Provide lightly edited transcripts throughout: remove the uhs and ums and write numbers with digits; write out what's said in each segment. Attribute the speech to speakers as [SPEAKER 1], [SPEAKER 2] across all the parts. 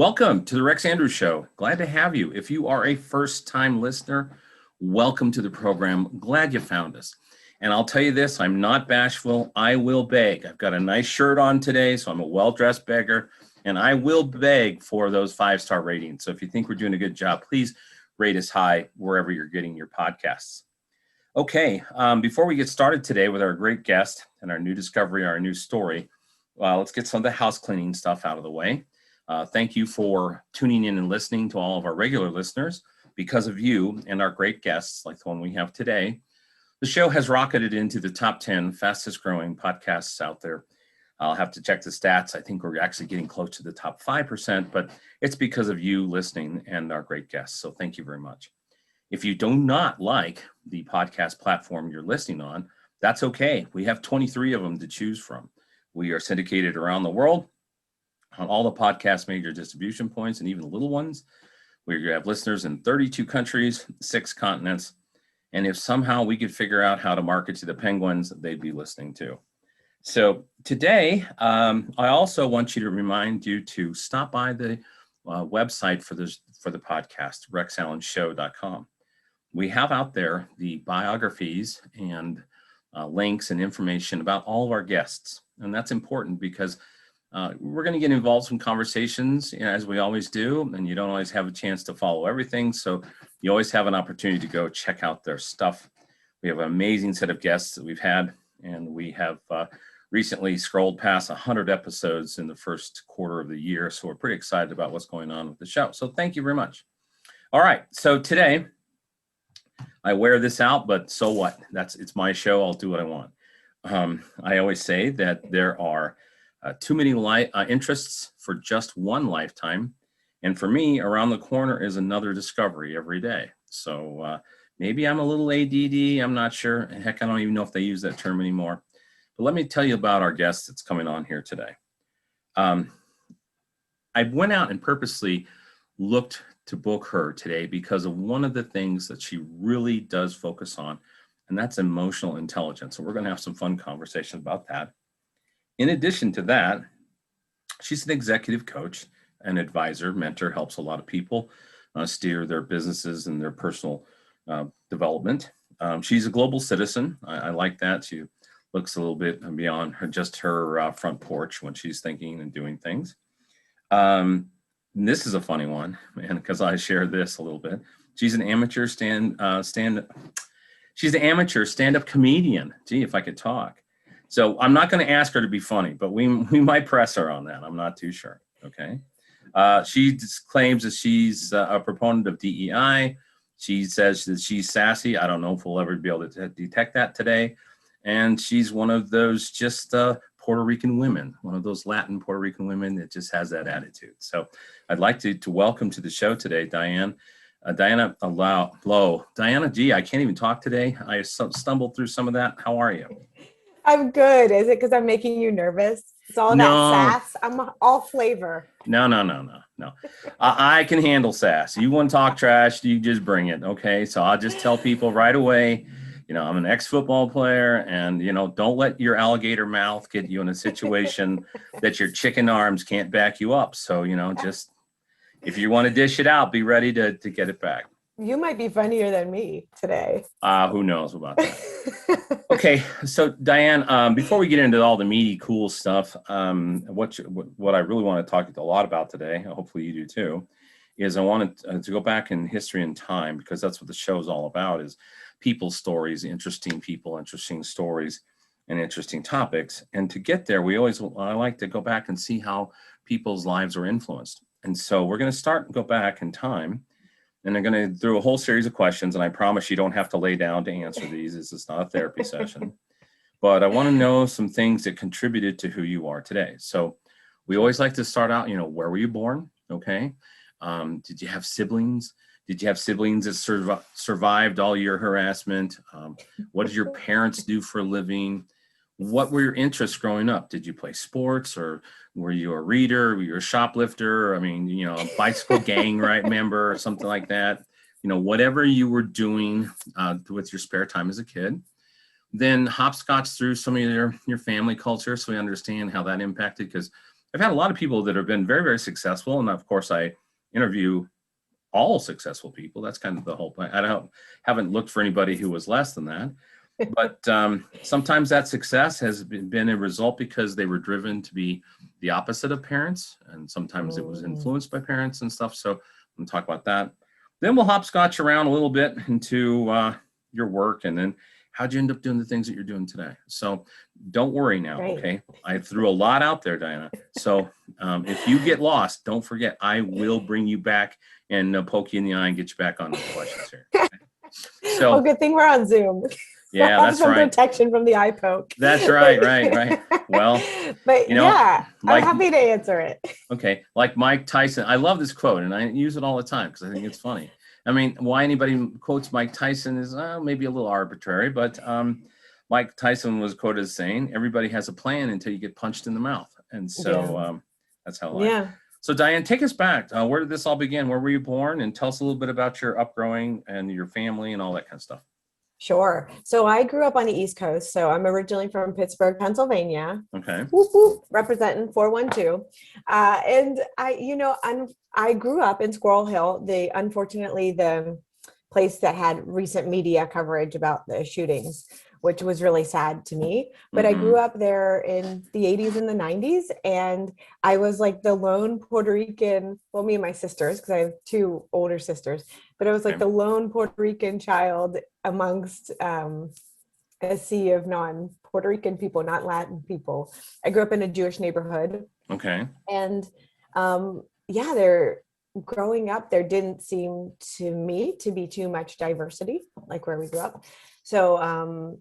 [SPEAKER 1] Welcome to the Rex Andrews Show. Glad to have you. If you are a first-time listener, welcome to the program. Glad you found us. And I'll tell you this, I'm not bashful. I will beg. I've got a nice shirt on today, so I'm a well-dressed beggar, and I will beg for those 5-star ratings. So if you think we're doing a good job, please rate us high wherever you're getting your podcasts. Okay, before we get started today with our great guest and our new discovery, our new story, let's get some of the house cleaning stuff out of the way. Thank you for tuning in and listening to all of our regular listeners. Because of you and our great guests, like the one we have today, the show has rocketed into the top 10 fastest growing podcasts out there. I'll have to check the stats. I think we're actually getting close to the top 5%, but it's because of you listening and our great guests. So thank you very much. If you do not like the podcast platform you're listening on, that's okay. We have 23 of them to choose from. We are syndicated around the world on all the podcast major distribution points and even the little ones. We have listeners in 32 countries, 6 continents. And if somehow we could figure out how to market to the penguins, they'd be listening too. So today, I also want you to remind you to stop by the website for the podcast, rexallenshow.com. We have out there the biographies and links and information about all of our guests. And that's important because we're going to get involved in conversations, as we always do, and you don't always have a chance to follow everything. So you always have an opportunity to go check out their stuff. We have an amazing set of guests that we've had, and we have recently scrolled past 100 episodes in the first quarter of the year. So we're pretty excited about what's going on with the show. So thank you very much. All right. So today I wear this out, but so what? It's my show. I'll do what I want. I always say that there are too many interests for just one lifetime. And for me, around the corner is another discovery every day. So maybe I'm a little ADD. I'm not sure. Heck, I don't even know if they use that term anymore. But let me tell you about our guest that's coming on here today. I went out and purposely looked to book her today because of one of the things that she really does focus on, and that's emotional intelligence. So we're going to have some fun conversations about that. In addition to that, she's an executive coach, an advisor, mentor, helps a lot of people steer their businesses and their personal development. She's a global citizen. I like that. She looks a little bit beyond just her front porch when she's thinking and doing things. This is a funny one, man, because I share this a little bit. She's an amateur stand-up comedian. Gee, if I could talk. So I'm not going to ask her to be funny, but we might press her on that. I'm not too sure. Okay. She claims that she's a proponent of DEI. She says that she's sassy. I don't know if we'll ever be able to detect that today. And she's one of those just Puerto Rican women, one of those Latin Puerto Rican women that just has that attitude. So I'd like to welcome to the show today, Diana Lowe. Diana, gee, I can't even talk today. I stumbled through some of that. How are you?
[SPEAKER 2] I'm good. Is it because I'm making you nervous? It's all that sass. I'm all flavor.
[SPEAKER 1] No. I can handle sass. You want to talk trash, you just bring it. Okay. So I'll just tell people right away, I'm an ex-football player, and, don't let your alligator mouth get you in a situation that your chicken arms can't back you up. So, just if you want to dish it out, be ready to get it back.
[SPEAKER 2] You might be funnier than me today.
[SPEAKER 1] Who knows about that? Okay, so Diane, before we get into all the meaty, cool stuff, what I really want to talk a lot about today, hopefully you do too, is I wanted to go back in history and time, because that's what the show is all about, is people's stories, interesting people, interesting stories, and interesting topics. And to get there, I like to go back and see how people's lives are influenced. And so we're going to go back in time. And I'm going to do a whole series of questions, and I promise you don't have to lay down to answer these. This is not a therapy session. But I want to know some things that contributed to who you are today. So we always like to start out, where were you born? Okay. Did you have siblings? Did you have siblings that survived all your harassment? What did your parents do for a living? What were your interests growing up? Did you play sports, or were you a reader? Were you a shoplifter? I mean, a bicycle gang member or something like that. Whatever you were doing with your spare time as a kid. Then hopscotch through some of your family culture, so we understand how that impacted, because I've had a lot of people that have been very, very successful. And of course, I interview all successful people. That's kind of the whole point. Haven't looked for anybody who was less than that. But sometimes that success has been a result because they were driven to be the opposite of parents. And sometimes it was influenced by parents and stuff. So we'll talk about that. Then we'll hopscotch around a little bit into your work, and then how'd you end up doing the things that you're doing today? So don't worry now, okay? I threw a lot out there, Diana. So if you get lost, don't forget, I will bring you back and poke you in the eye and get you back on the questions here. Okay? So,
[SPEAKER 2] well, good thing we're on Zoom.
[SPEAKER 1] Yeah, that's
[SPEAKER 2] some
[SPEAKER 1] right.
[SPEAKER 2] protection from the eye poke.
[SPEAKER 1] That's right. Well,
[SPEAKER 2] but yeah, I'm happy to answer it.
[SPEAKER 1] Okay, like Mike Tyson. I love this quote, and I use it all the time because I think it's funny. I mean, why anybody quotes Mike Tyson is maybe a little arbitrary, but Mike Tyson was quoted as saying, "Everybody has a plan until you get punched in the mouth," and so that's how. So, Diane, take us back. Where did this all begin? Where were you born? And tell us a little bit about your upbringing and your family and all that kind of stuff.
[SPEAKER 2] Sure. So I grew up on the East Coast. So I'm originally from Pittsburgh, Pennsylvania.
[SPEAKER 1] Okay.
[SPEAKER 2] Whoop, whoop, representing 412. And I grew up in Squirrel Hill. Unfortunately, the place that had recent media coverage about the shootings, which was really sad to me. But I grew up there in the 80s and the 90s. And I was like the lone Puerto Rican, well, me and my sisters, because I have two older sisters, but I was like the lone Puerto Rican child amongst a sea of non-Puerto Rican people, not Latin people. I grew up in a Jewish neighborhood.
[SPEAKER 1] Okay.
[SPEAKER 2] And growing up, there didn't seem to me to be too much diversity, like where we grew up. So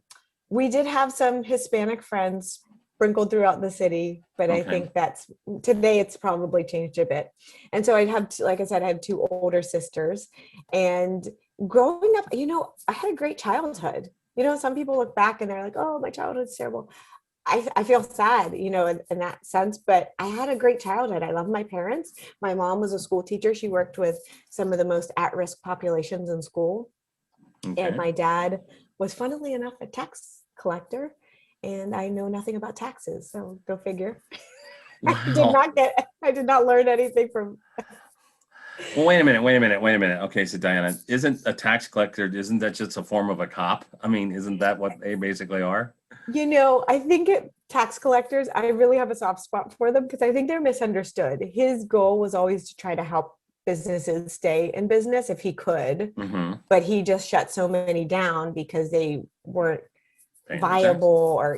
[SPEAKER 2] we did have some Hispanic friends sprinkled throughout the city, but I think today it's probably changed a bit. And so like I said, I have two older sisters, and growing up, I had a great childhood. Some people look back and they're like, oh, my childhood's terrible. I feel sad, in that sense, but I had a great childhood. I love my parents. My mom was a school teacher. She worked with some of the most at-risk populations in school. Okay. And my dad was, funnily enough, a tax collector, and I know nothing about taxes. So go figure. Wow. I did not learn anything from.
[SPEAKER 1] Well, wait a minute. Okay, so Diana, isn't a tax collector, isn't that just a form of a cop? I mean, isn't that what they basically are?
[SPEAKER 2] I think tax collectors, I really have a soft spot for them because I think they're misunderstood. His goal was always to try to help businesses stay in business if he could, but he just shut so many down because they weren't viable or,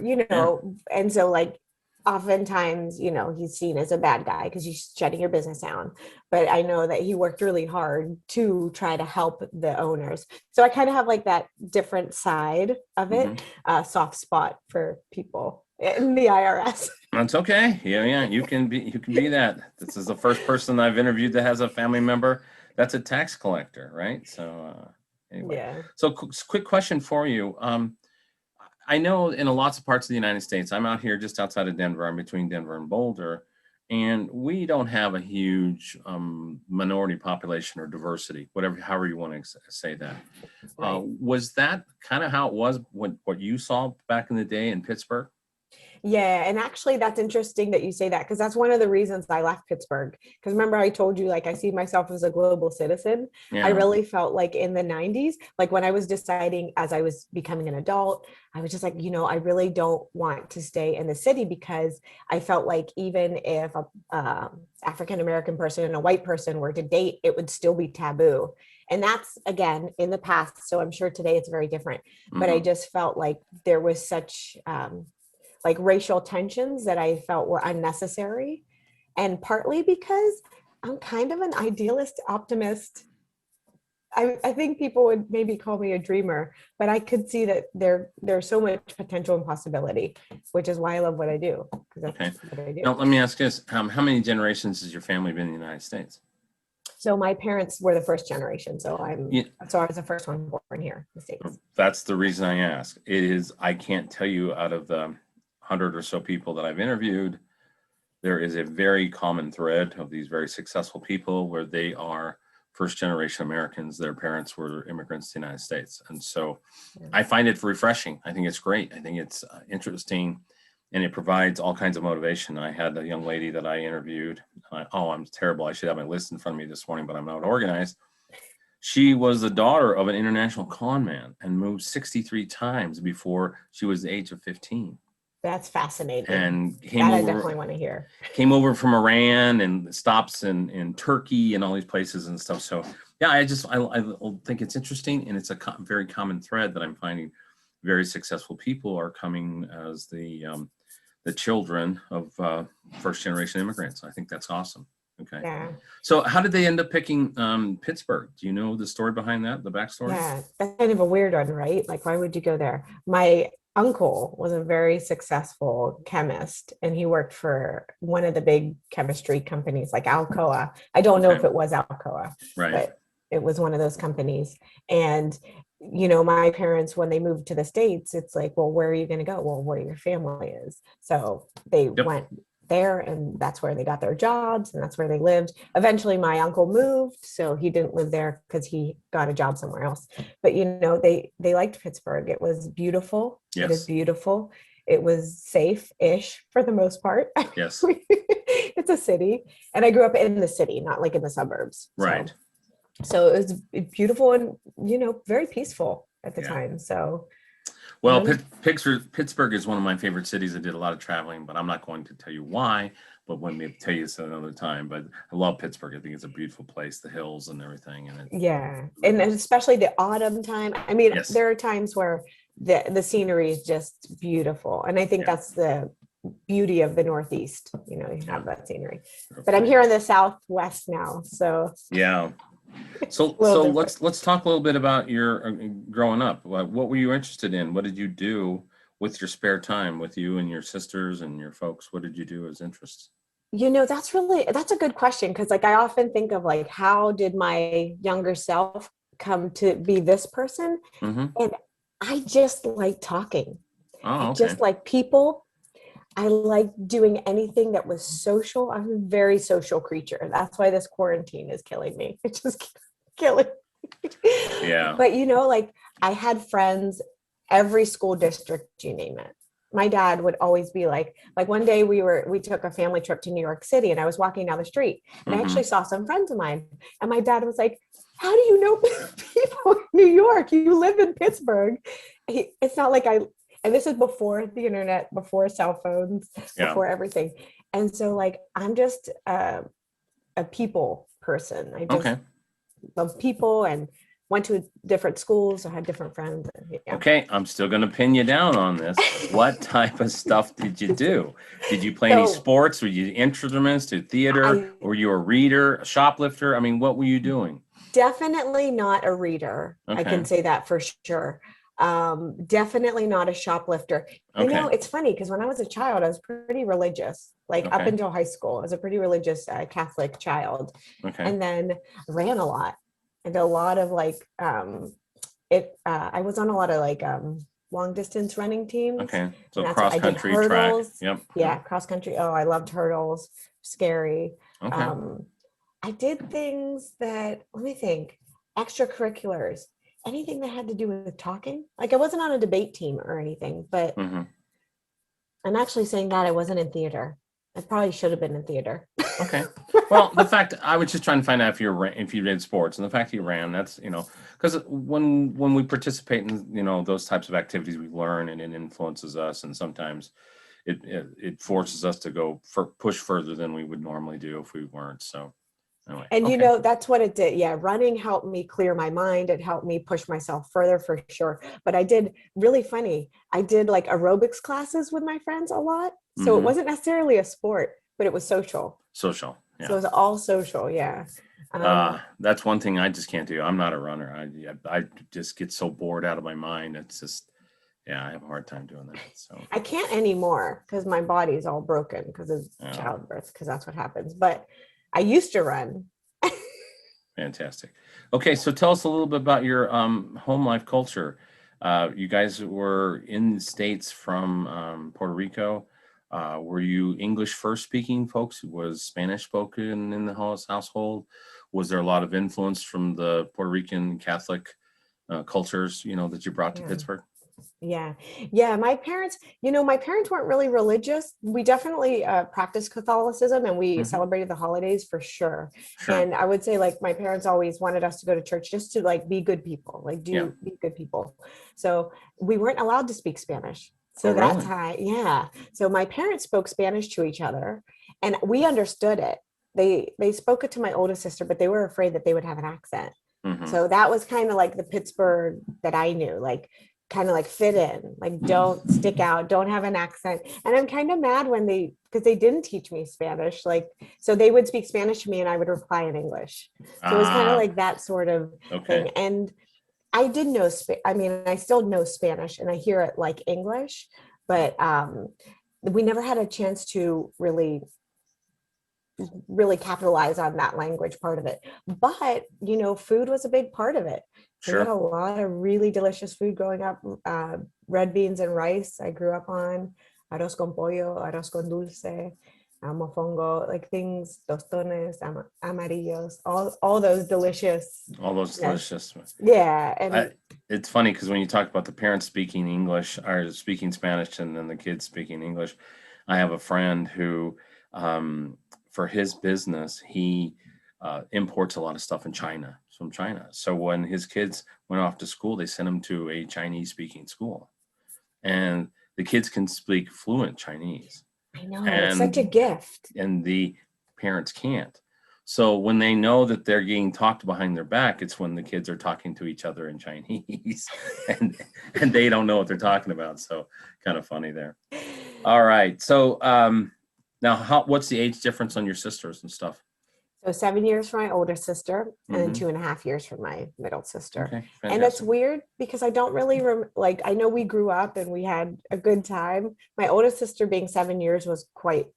[SPEAKER 2] and so like oftentimes, he's seen as a bad guy because he's shutting your business down. But I know that he worked really hard to try to help the owners. So I kind of have like that different side of it, soft spot for people in the IRS.
[SPEAKER 1] That's okay. Yeah. You can be that. This is the first person I've interviewed that has a family member that's a tax collector, right? So anyway. Yeah. So quick question for you. I know in lots of parts of the United States, I'm out here just outside of Denver. I'm between Denver and Boulder, and we don't have a huge minority population or diversity, however you want to say that. Right. Was that kind of how it was what you saw back in the day in Pittsburgh?
[SPEAKER 2] Yeah. And actually, that's interesting that you say that, because that's one of the reasons I left Pittsburgh. Because remember, I told you, like, I see myself as a global citizen. Yeah. I really felt like in the 90s, like when I was deciding as I was becoming an adult, I was just like, I really don't want to stay in the city, because I felt like even if a African-American person and a white person were to date, it would still be taboo. And that's, again, in the past. So I'm sure today it's very different. But I just felt like there was such like racial tensions that I felt were unnecessary. And partly because I'm kind of an idealist optimist. I think people would maybe call me a dreamer, but I could see that there's so much potential and possibility, which is why I love what I do.
[SPEAKER 1] Okay. What I do. Now, let me ask this. How many generations has your family been in the United States?
[SPEAKER 2] So my parents were the first generation. So I was the first one born here in the States.
[SPEAKER 1] That's the reason I ask. I can't tell you out of the 100 or so people that I've interviewed, there is a very common thread of these very successful people where they are first generation Americans. Their parents were immigrants to the United States. And so I find it refreshing. I think it's great. I think it's interesting. and it provides all kinds of motivation. I had a young lady that I interviewed. I'm terrible. I should have my list in front of me this morning, but I'm not organized. She was the daughter of an international con man and moved 63 times before she was the age of 15.
[SPEAKER 2] That's fascinating.
[SPEAKER 1] And
[SPEAKER 2] I definitely want to hear.
[SPEAKER 1] Came over from Iran and stops in Turkey and all these places and stuff. So yeah, I think it's interesting, and it's a very common thread that I'm finding. Very successful people are coming as the children of first generation immigrants. I think that's awesome. Okay.
[SPEAKER 2] Yeah.
[SPEAKER 1] So how did they end up picking Pittsburgh? Do you know the story behind that, the backstory?
[SPEAKER 2] Yeah, that's kind of a weird one, right? Like, why would you go there? My uncle was a very successful chemist, and he worked for one of the big chemistry companies like Alcoa. I don't know if it was Alcoa,
[SPEAKER 1] right,
[SPEAKER 2] but it was one of those companies. And my parents, when they moved to the States, it's like, well, where are you going to go? Well, where your family is. So they went there, and that's where they got their jobs, and that's where they lived. Eventually my uncle moved, so he didn't live there because he got a job somewhere else. But they liked Pittsburgh. It was beautiful.
[SPEAKER 1] Yes.
[SPEAKER 2] It is beautiful. It was safe-ish for the most part.
[SPEAKER 1] Yes.
[SPEAKER 2] It's a city, and I grew up in the city, not like in the suburbs.
[SPEAKER 1] Right.
[SPEAKER 2] So it was beautiful and very peaceful at the time. So
[SPEAKER 1] well, Pittsburgh is one of my favorite cities. I did a lot of traveling, but I'm not going to tell you why, but when they tell you so another time. But I love Pittsburgh. I think it's a beautiful place, the hills and everything. And
[SPEAKER 2] especially the autumn time. I mean, there are times where the scenery is just beautiful. And I think that's the beauty of the Northeast. You have that scenery. But I'm here in the Southwest now. So
[SPEAKER 1] yeah. So let's talk a little bit about your growing up. What were you interested in? What did you do with your spare time, with you and your sisters and your folks? What did you do as interests?
[SPEAKER 2] That's a good question, because like I often think of like, how did my younger self come to be this person?
[SPEAKER 1] Mm-hmm.
[SPEAKER 2] And I just like talking.
[SPEAKER 1] Oh, okay.
[SPEAKER 2] Just like people. I like doing anything that was social. I'm a very social creature. That's why this quarantine is killing me. It's just killing me.
[SPEAKER 1] Yeah.
[SPEAKER 2] But like I had friends, every school district, you name it. My dad would always be like one day we took a family trip to New York City, and I was walking down the street, and I actually saw some friends of mine, and my dad was like, how do you know people in New York? You live in Pittsburgh. It's not like and this is before the internet, before cell phones, before everything. And so like, I'm just a people person. I just love people and went to different schools. I had different friends.
[SPEAKER 1] Okay, I'm still going to pin you down on this. What type of stuff did you do? Did you play any sports? Were you instruments, to theater? Were you a reader, a shoplifter? I mean, what were you doing?
[SPEAKER 2] Definitely not a reader. Okay. I can say that for sure. Definitely not a shoplifter. It's funny because when I was a child, I was pretty religious. Up until high school, I was a pretty religious Catholic child. And then ran a lot, and a lot of I was on a lot of long distance running teams.
[SPEAKER 1] Okay, so cross country, track. Yep.
[SPEAKER 2] Yeah, cross country. Oh, I loved hurdles. Scary. Okay. I did things that, let me think, extracurriculars. Anything that had to do with talking. Like I wasn't on a debate team or anything, but I'm actually saying that I wasn't in theater. I probably should have been in theater.
[SPEAKER 1] Okay. Well, the fact I was just trying to find out if you did sports, and the fact you ran, that's because when we participate in those types of activities, we learn, and it influences us, and sometimes it forces us to go push further than we would normally do if we weren't. So. Anyway,
[SPEAKER 2] and that's what it did. Yeah, running helped me clear my mind. It helped me push myself further for sure. But I did like aerobics classes with my friends a lot. So it wasn't necessarily a sport, but it was social.
[SPEAKER 1] Social. Yeah.
[SPEAKER 2] So it was all social. Yeah.
[SPEAKER 1] That's one thing I just can't do. I'm not a runner. I just get so bored out of my mind. It's just, I have a hard time doing that. So
[SPEAKER 2] I can't anymore because my body's all broken because of childbirth, because that's what happens. But I used to run.
[SPEAKER 1] Fantastic. Okay, so tell us a little bit about your home life culture. You guys were in the States from Puerto Rico. Were you English first speaking folks? Was Spanish spoken in the household? Was there a lot of influence from the Puerto Rican Catholic cultures, that you brought to Pittsburgh?
[SPEAKER 2] Yeah. Yeah. My parents weren't really religious. We definitely practiced Catholicism and we
[SPEAKER 1] Hmm.
[SPEAKER 2] celebrated the holidays for sure.
[SPEAKER 1] Sure.
[SPEAKER 2] And I would say like my parents always wanted us to go to church just to like be good people, like
[SPEAKER 1] Yeah.
[SPEAKER 2] do be good people. So we weren't allowed to speak Spanish.
[SPEAKER 1] Oh,
[SPEAKER 2] So that's
[SPEAKER 1] really?
[SPEAKER 2] how, yeah. So my parents spoke Spanish to each other and we understood it. They spoke it to my oldest sister, but they were afraid that they would have an accent.
[SPEAKER 1] Hmm.
[SPEAKER 2] So that was kind of like the Pittsburgh that I knew, like kind of like fit in, like don't stick out, don't have an accent. And I'm kind of mad when because they didn't teach me Spanish. Like, so they would speak Spanish to me and I would reply in English. So it was kind of
[SPEAKER 1] Ah,
[SPEAKER 2] like that sort of
[SPEAKER 1] okay.
[SPEAKER 2] thing. And I did know, I mean, I still know Spanish and I hear it like English, but we never had a chance to really capitalize on that language part of it. But, food was a big part of it. We had
[SPEAKER 1] Sure.
[SPEAKER 2] a lot of really delicious food growing up. Red beans and rice, I grew up on. Arroz con pollo, arroz con dulce, mofongo, like things, tostones, amarillos, all those delicious.
[SPEAKER 1] All those
[SPEAKER 2] Yes.
[SPEAKER 1] delicious.
[SPEAKER 2] Yeah.
[SPEAKER 1] I,
[SPEAKER 2] And
[SPEAKER 1] it's funny because when you talk about the parents speaking English or speaking Spanish and then the kids speaking English, I have a friend who, for his business, he imports a lot of stuff in China, from China. So when his kids went off to school, they sent them to a Chinese speaking school, and the kids can speak fluent Chinese,
[SPEAKER 2] I know it's such a
[SPEAKER 1] and
[SPEAKER 2] gift.
[SPEAKER 1] the parents can't. So when they know that they're getting talked behind their back, it's when the kids are talking to each other in Chinese, and they don't know what they're talking about. So kind of funny there. All right. So now, what's the age difference on your sisters and stuff?
[SPEAKER 2] So 7 years for my older sister, and then
[SPEAKER 1] Hmm.
[SPEAKER 2] 2.5 years for my middle sister.
[SPEAKER 1] Okay,
[SPEAKER 2] And it's
[SPEAKER 1] fantastic.
[SPEAKER 2] weird because I don't really like. I know we grew up and we had a good time. My oldest sister, being 7 years, was quite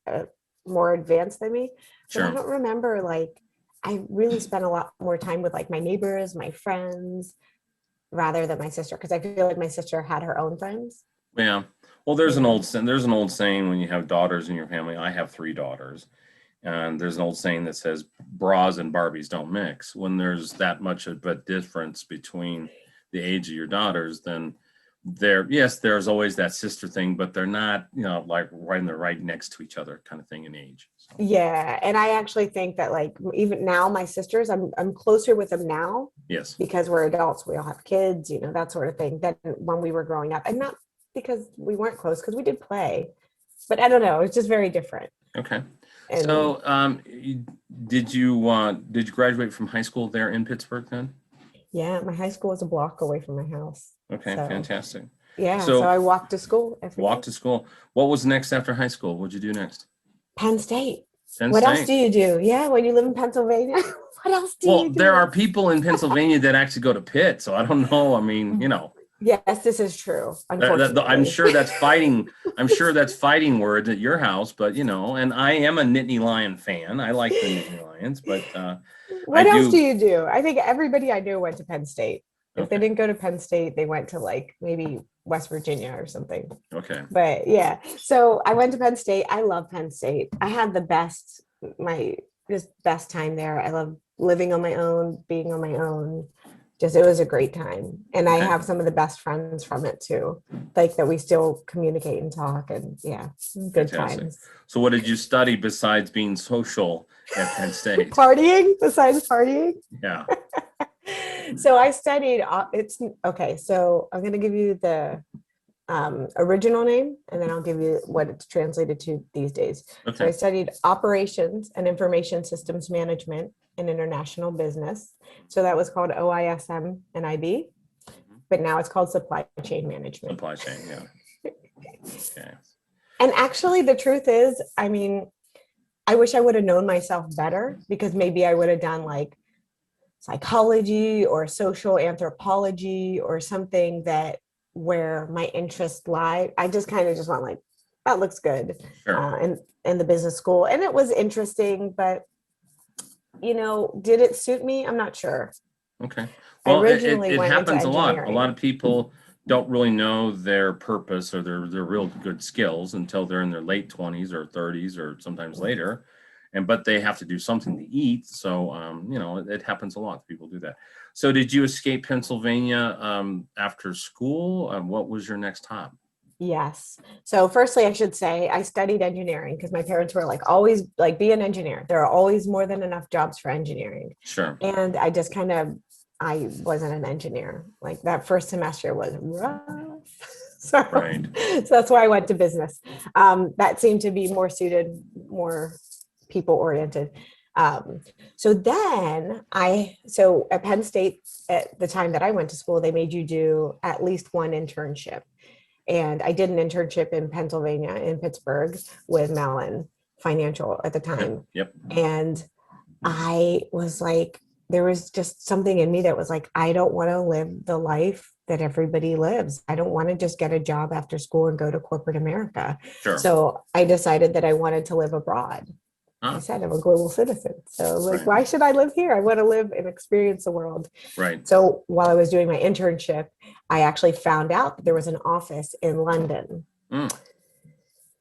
[SPEAKER 2] more advanced than me, but I
[SPEAKER 1] Sure.
[SPEAKER 2] don't remember like. I really spent a lot more time with like my neighbors, my friends, rather than my sister because I feel like my sister had her own friends.
[SPEAKER 1] Yeah. Well, there's an old saying when you have daughters in your family. I have three daughters, and there's an old saying that says bras and Barbies don't mix. When there's that much of a difference between the age of your daughters, then yes, there's always that sister thing, but they're not, like right next to each other kind of thing in age. So
[SPEAKER 2] Yeah, and I actually think that like even now my sisters, I'm closer with them now
[SPEAKER 1] yes.
[SPEAKER 2] because we're adults, we all have kids, that sort of thing, than when we were growing up. And not because we weren't close, because we did play, but I don't know, it's just very different.
[SPEAKER 1] Okay.
[SPEAKER 2] And
[SPEAKER 1] So did you graduate from high school there in Pittsburgh then?
[SPEAKER 2] yeah, my high school was a block away from my house.
[SPEAKER 1] Okay,
[SPEAKER 2] So
[SPEAKER 1] fantastic.
[SPEAKER 2] yeah, so
[SPEAKER 1] So
[SPEAKER 2] I walked to school every
[SPEAKER 1] walk
[SPEAKER 2] day.
[SPEAKER 1] to school. What was next after high school? What'd you do next?
[SPEAKER 2] Penn State.
[SPEAKER 1] Penn
[SPEAKER 2] What else do
[SPEAKER 1] State.
[SPEAKER 2] you do? Yeah, when you live in Pennsylvania, what else do
[SPEAKER 1] Well,
[SPEAKER 2] you
[SPEAKER 1] there
[SPEAKER 2] do?
[SPEAKER 1] are people in Pennsylvania that actually go to Pitt, so I don't know. I mean,
[SPEAKER 2] Yes, this is true,
[SPEAKER 1] I'm
[SPEAKER 2] unfortunately.
[SPEAKER 1] sure that's fighting. I'm sure that's fighting words at your house, but and I am a Nittany Lion fan. I like the Nittany Lions, but I
[SPEAKER 2] What else do
[SPEAKER 1] do.
[SPEAKER 2] you do? I think everybody I knew went to Penn State. If they
[SPEAKER 1] Okay.
[SPEAKER 2] didn't go to Penn State, they went to like maybe West Virginia or something.
[SPEAKER 1] Okay.
[SPEAKER 2] But yeah, so I went to Penn State. I love Penn State. I had my just best time there. I love living on my own, being on my own. Just it was a great time. And I
[SPEAKER 1] Okay.
[SPEAKER 2] have some of the best friends from it too. Like that we still communicate and talk and yeah, good
[SPEAKER 1] Fantastic.
[SPEAKER 2] times.
[SPEAKER 1] So, what did you study besides being social at Penn State?
[SPEAKER 2] Partying besides partying.
[SPEAKER 1] Yeah.
[SPEAKER 2] So I studied it's okay, so I'm going to give you the original name and then I'll give you what it's translated to these days. So
[SPEAKER 1] Okay.
[SPEAKER 2] I studied operations and information systems management in international business. So that was called OISM and IB, but now it's called supply chain management.
[SPEAKER 1] Supply chain. Yeah. Okay.
[SPEAKER 2] And actually the truth is, I mean, I wish I would have known myself better because maybe I would have done like psychology or social anthropology or something that where my interests lie. I just kind of just went like, that looks good,
[SPEAKER 1] Sure.
[SPEAKER 2] in the business school, and it was interesting, but did it suit me? I'm not sure.
[SPEAKER 1] Okay.
[SPEAKER 2] I
[SPEAKER 1] Well,
[SPEAKER 2] originally
[SPEAKER 1] it
[SPEAKER 2] went into
[SPEAKER 1] happens a lot. A lot
[SPEAKER 2] engineering.
[SPEAKER 1] of people don't really know their purpose or their real good skills until they're in their late 20s or 30s or sometimes later. but they have to do something to eat. So, it happens a lot. People do that. So did you escape Pennsylvania after school? What was your next hop?
[SPEAKER 2] Yes. So firstly, I should say I studied engineering because my parents were like, always like, be an engineer. There are always more than enough jobs for engineering.
[SPEAKER 1] Sure.
[SPEAKER 2] And I just I wasn't an engineer. Like that first semester was rough. So,
[SPEAKER 1] Right.
[SPEAKER 2] so that's why I went to business. That seemed to be more suited, more people oriented. So at Penn State, at the time that I went to school, they made you do at least one internship. And I did an internship in Pennsylvania, in Pittsburgh, with Mellon Financial at the time.
[SPEAKER 1] Yep.
[SPEAKER 2] And I was like, there was just something in me that was like, I don't want to live the life that everybody lives. I don't want to just get a job after school and go to corporate America.
[SPEAKER 1] Sure.
[SPEAKER 2] So I decided that I wanted to live abroad. I said I'm a global citizen. So like, why should I live here? I want to live and experience the world.
[SPEAKER 1] Right.
[SPEAKER 2] So while I was doing my internship, I actually found out that there was an office in London.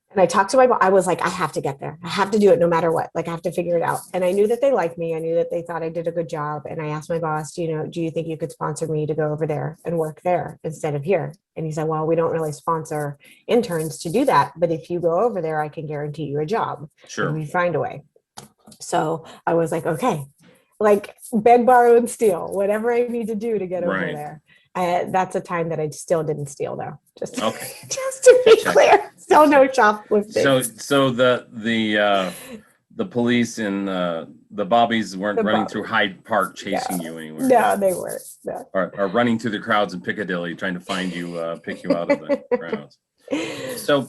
[SPEAKER 2] And I talked to my boss. I was like, I have to get there. I have to do it no matter what. Like I have to figure it out. And I knew that they liked me. I knew that they thought I did a good job. And I asked my boss, do you think you could sponsor me to go over there and work there instead of here? And he said, well, we don't really sponsor interns to do that. But if you go over there, I can guarantee you a job.
[SPEAKER 1] Sure.
[SPEAKER 2] And we find a way. So I was like, okay, like beg, borrow, and steal, whatever I need to do to get over there. That's a time that I still didn't steal, though. Just to be clear, still no shoplifting.
[SPEAKER 1] So the police and the bobbies weren't running through Hyde Park chasing you anywhere.
[SPEAKER 2] No, they weren't. No.
[SPEAKER 1] Or running through the crowds in Piccadilly trying to find you, pick you out of the crowds. So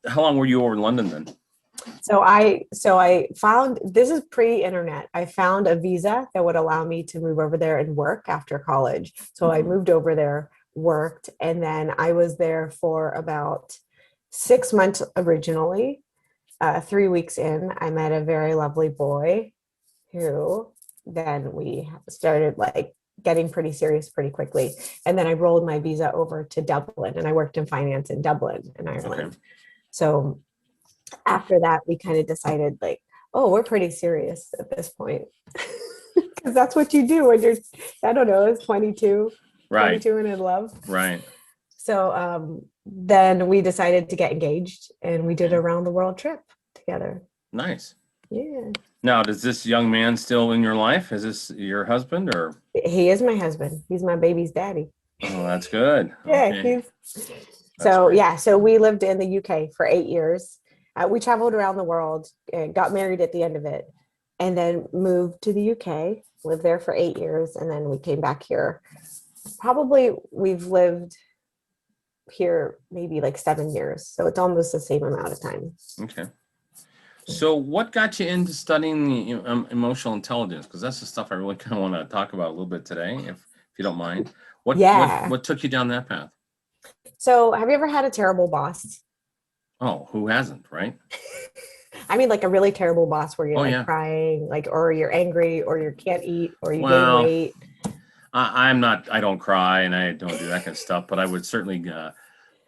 [SPEAKER 1] how long were you over in London then?
[SPEAKER 2] So I found, this is pre-internet. I found a visa that would allow me to move over there and work after college. So I moved over there, worked, and then I was there for about 6 months originally. 3 weeks in, I met a very lovely boy who then we started like getting pretty serious pretty quickly. And then I rolled my visa over to Dublin and I worked in finance in Dublin in Ireland. Okay. So after that, we kind of decided like, oh, we're pretty serious at this point. Because that's what you do when you're, I don't know, it's 22, right. 22 and in love.
[SPEAKER 1] Right.
[SPEAKER 2] So then we decided to get engaged and we did a round the world trip together.
[SPEAKER 1] Nice.
[SPEAKER 2] Yeah.
[SPEAKER 1] Now, does this young man still in your life? Is this your husband or?
[SPEAKER 2] He is my husband. He's my baby's daddy.
[SPEAKER 1] Oh, that's good.
[SPEAKER 2] Yeah. Okay. So we lived in the UK for 8 years. We traveled around the world and got married at the end of it and then moved to the UK, lived there for 8 years. And then we came back here. Probably we've lived here maybe like 7 years. So it's almost the same amount of time.
[SPEAKER 1] Okay. So what got you into studying the emotional intelligence? Because that's the stuff I really kind of want to talk about a little bit today, if you don't mind. What took you down that path?
[SPEAKER 2] So have you ever had a terrible boss?
[SPEAKER 1] Oh, who hasn't, right?
[SPEAKER 2] I mean, like a really terrible boss where you're crying, like, or you're angry, or you can't eat, or you gain weight.
[SPEAKER 1] I don't cry and I don't do that kind of stuff, but I would certainly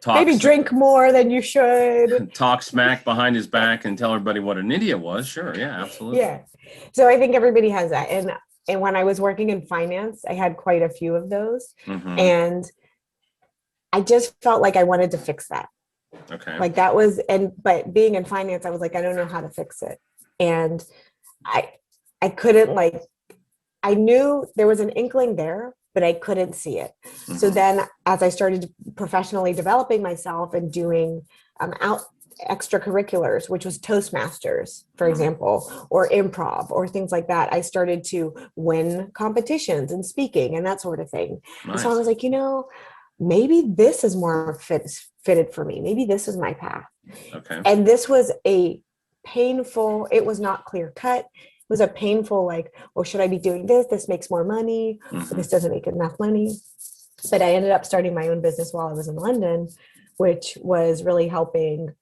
[SPEAKER 2] maybe drink more than you should.
[SPEAKER 1] Talk smack behind his back and tell everybody what an idiot was. Sure. Yeah, absolutely.
[SPEAKER 2] Yeah. So I think everybody has that. And when I was working in finance, I had quite a few of those. Mm-hmm. And I just felt like I wanted to fix that.
[SPEAKER 1] Okay.
[SPEAKER 2] Like that was, but being in finance, I was like, I don't know how to fix it. And I couldn't I knew there was an inkling there, but I couldn't see it. Mm-hmm. So then as I started professionally developing myself and doing extracurriculars, which was Toastmasters, for example, or improv or things like that, I started to win competitions and speaking and that sort of thing. Nice. So I was like, maybe this is more fitted for me. Maybe this is my path. Okay. And this was it was not clear cut. It was a painful, should I be doing this? This makes more money. Mm-hmm. This doesn't make enough money. But I ended up starting my own business while I was in London, which was really helping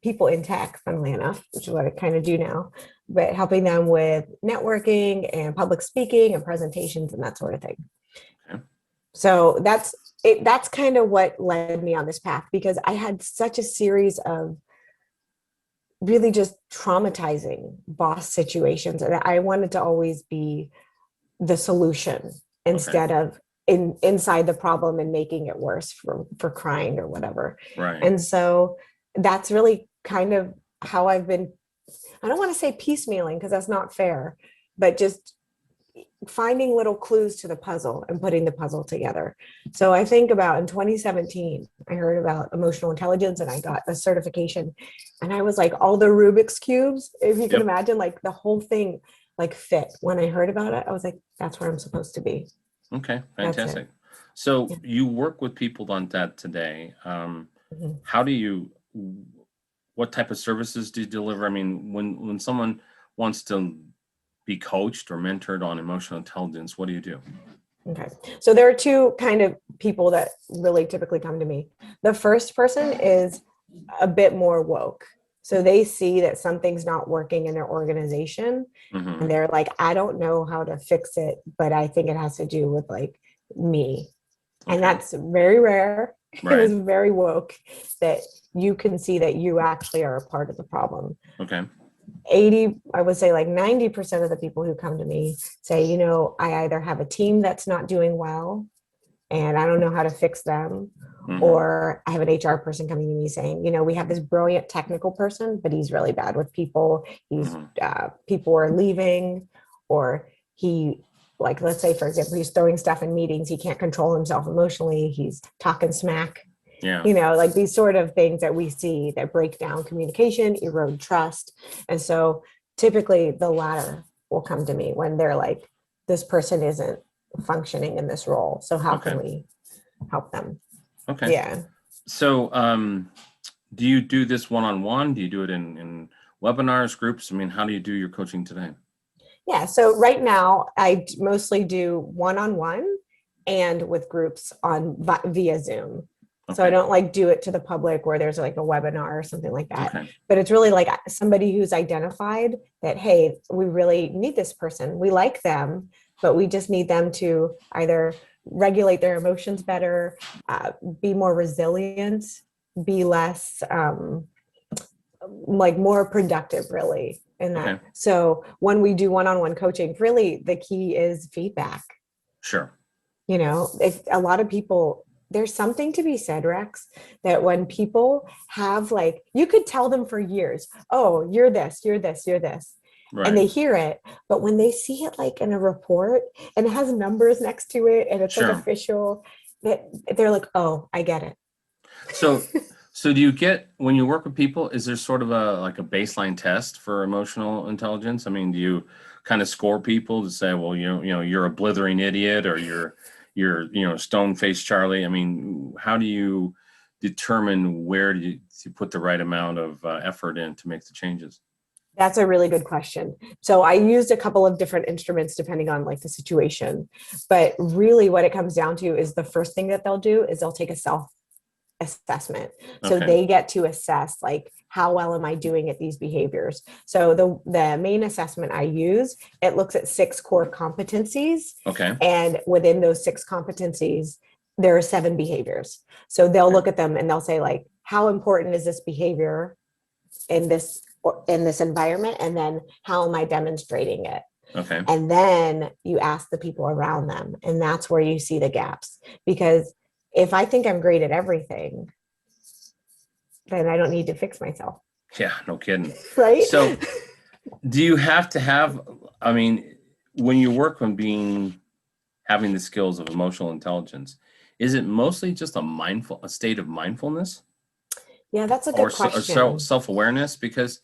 [SPEAKER 2] people in tech, funnily enough, which is what I kind of do now, but helping them with networking and public speaking and presentations and that sort of thing. Okay. So that's kind of what led me on this path, because I had such a series of really just traumatizing boss situations. And I wanted to always be the solution
[SPEAKER 1] Okay.
[SPEAKER 2] instead of inside the problem and making it worse for crying or whatever.
[SPEAKER 1] Right.
[SPEAKER 2] And so that's really kind of how I've been, I don't want to say piecemealing because that's not fair, but just finding little clues to the puzzle and putting the puzzle together. So I think about in 2017, I heard about emotional intelligence and I got a certification. And I was like, all the Rubik's cubes, if you can
[SPEAKER 1] Yep.
[SPEAKER 2] imagine, like the whole thing like fit. When I heard about it, I was like, that's where I'm supposed to be.
[SPEAKER 1] Okay.
[SPEAKER 2] That's it.
[SPEAKER 1] Fantastic. So
[SPEAKER 2] Yeah.
[SPEAKER 1] you work with people on that today.
[SPEAKER 2] Mhm.
[SPEAKER 1] How do you, what type of services do you deliver? I mean, when someone wants to be coached or mentored on emotional intelligence, what do you do?
[SPEAKER 2] Okay. So there are two kind of people that really typically come to me. The first person is a bit more woke. So they see that something's not working in their organization and
[SPEAKER 1] Mm-hmm.
[SPEAKER 2] they're like, I don't know how to fix it, but I think it has to do with like me. And
[SPEAKER 1] Okay.
[SPEAKER 2] that's very rare. And
[SPEAKER 1] Right.
[SPEAKER 2] it's very woke that you can see that you actually are a part of the problem.
[SPEAKER 1] Okay.
[SPEAKER 2] 80, I would say like 90% of the people who come to me say, I either have a team that's not doing well and I don't know how to fix them,
[SPEAKER 1] Mm-hmm.
[SPEAKER 2] or I have an HR person coming to me saying, we have this brilliant technical person, but he's really bad with people.
[SPEAKER 1] Mm-hmm.
[SPEAKER 2] People are leaving, or he, like, let's say, for example, he's throwing stuff in meetings. He can't control himself emotionally. He's talking smack,
[SPEAKER 1] Yeah.
[SPEAKER 2] like these sort of things that we see that break down communication, erode trust. And so typically the latter will come to me when they're like, this person isn't functioning in this role. So how can
[SPEAKER 1] Okay.
[SPEAKER 2] we help them?
[SPEAKER 1] Okay.
[SPEAKER 2] Yeah.
[SPEAKER 1] So, do you do this one-on-one? Do you do it in webinars, groups? I mean, how do you do your coaching today?
[SPEAKER 2] Yeah. So right now I mostly do one-on-one and with groups on via Zoom. So I
[SPEAKER 1] Okay.
[SPEAKER 2] don't like do it to the public where there's like a webinar or something like that.
[SPEAKER 1] Okay.
[SPEAKER 2] But it's really like somebody who's identified that, hey, we really need this person. We like them, but we just need them to either regulate their emotions better, be more resilient, be less like more productive really in that.
[SPEAKER 1] Okay.
[SPEAKER 2] So when we do one-on-one coaching, really the key is feedback.
[SPEAKER 1] Sure.
[SPEAKER 2] If a lot of people, there's something to be said, Rex, that when people have like, you could tell them for years, oh, you're this, you're this, you're this. And
[SPEAKER 1] Right.
[SPEAKER 2] they hear it, but when they see it like in a report and it has numbers next to it and it's like
[SPEAKER 1] Sure.
[SPEAKER 2] official, that they're like, oh, I get
[SPEAKER 1] So,
[SPEAKER 2] it.
[SPEAKER 1] so do you get when you work with people, is there sort of a like a baseline test for emotional intelligence? I mean, do you kind of score people to say, well, you're a blithering idiot or you're stone-faced Charlie? I mean, how do you determine where to put the right amount of effort in to make the changes?
[SPEAKER 2] That's a really good question. So I used a couple of different instruments depending on like the situation, but really what it comes down to is the first thing that they'll do is they'll take a self assessment. So
[SPEAKER 1] Okay.
[SPEAKER 2] they get to assess like how well am I doing at these behaviors. So the main assessment I use, it looks at 6 core competencies,
[SPEAKER 1] Okay.
[SPEAKER 2] and within those 6 competencies there are 7 behaviors. So they'll
[SPEAKER 1] Okay.
[SPEAKER 2] look at them and they'll say like, how important is this behavior in this environment, and then how am I demonstrating it.
[SPEAKER 1] Okay.
[SPEAKER 2] And then you ask the people around them, and that's where you see the gaps, because if I think I'm great at everything, then I don't need to fix myself.
[SPEAKER 1] Yeah, no kidding.
[SPEAKER 2] Right.
[SPEAKER 1] So do you have to have, I mean, when you work on having the skills of emotional intelligence, is it mostly just a state of mindfulness
[SPEAKER 2] Yeah, that's a
[SPEAKER 1] or,
[SPEAKER 2] good
[SPEAKER 1] or
[SPEAKER 2] question.
[SPEAKER 1] self-awareness? Because,